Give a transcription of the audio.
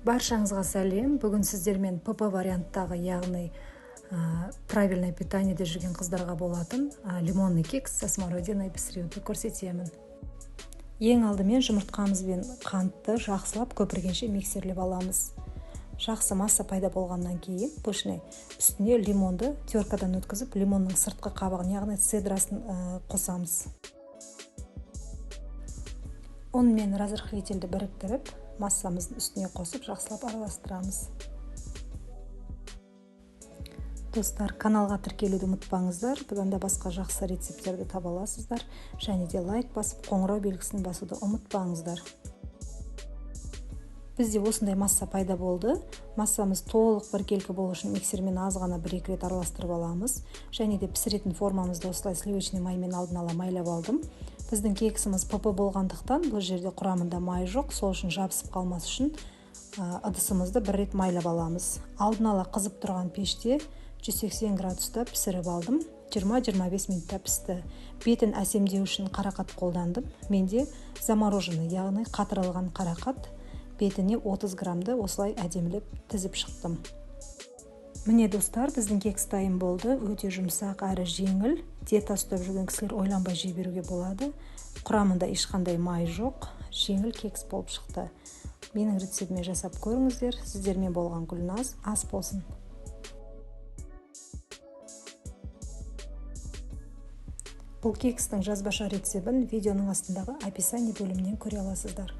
Баршаңызға сәлем. Бүгін сіздермен ПП варианттағы, яғни правильное питаниеде жүрген қыздарға болатын лимонный кекс со смородиной пісіруді көрсетемін. Ең алдымен жұмыртқамыз бен қантты жақсылап көпіргенше миксерлеп аламыз. Жақсы масса пайда болғаннан кейін пышный үстіне лимонды теркадан өткізіп, лимонның сыртқы қабығын, яғни цедрасын қосамыз. Он мен разрыхлительді біріктіріп, массамыздың үстіне қосып, жақсылап араластырамыз. Достар, каналға тіркелуді ұмытпаңыздар. Бұдан да басқа жақсы рецептерді таба аласыздар. Және де лайк басып, қоңырау белгісін басуды ұмытпаңыздар. Бізде осындай масса пайда болды. Массамыз толық біркелкі болу үшін миксермен аз ғана 1-2 рет араластырып аламыз. Және де пісіретін формамызды осылай сливочный маймен алдын ала майлап алдым. Біздің кексіміз ПП болғандықтан бұл жерде құрамында май жоқ, сол үшін жабысып қалмас үшін ыдысымызды 1 рет майлап аламыз. Алдын ала қызып тұрған пеште 180 градуста пісіріп алдым. 20-25 минутта пісті. Бетін әсемдеу үшін қарақат қолдандым. Менде замороженный, яғни қатырылған қарақат. Бетіне 30 грамды осылай әдемілеп тізіп шықтым. Міне достар, біздің кекс дайын болды. Өте жұмсақ әрі жеңіл. Диета ұстап жүрген кісілер ойланбай жей беруге болады. Құрамында ешқандай май жоқ. Жеңіл кекс болып шықты. Менің рецептіме жасап көріңіздер. Сіздермен болған Гүлназ. Ас болсын. Бұл кекстің жазбаша рецебін видеоның астындағы описание бөлімінен көре аласыздар.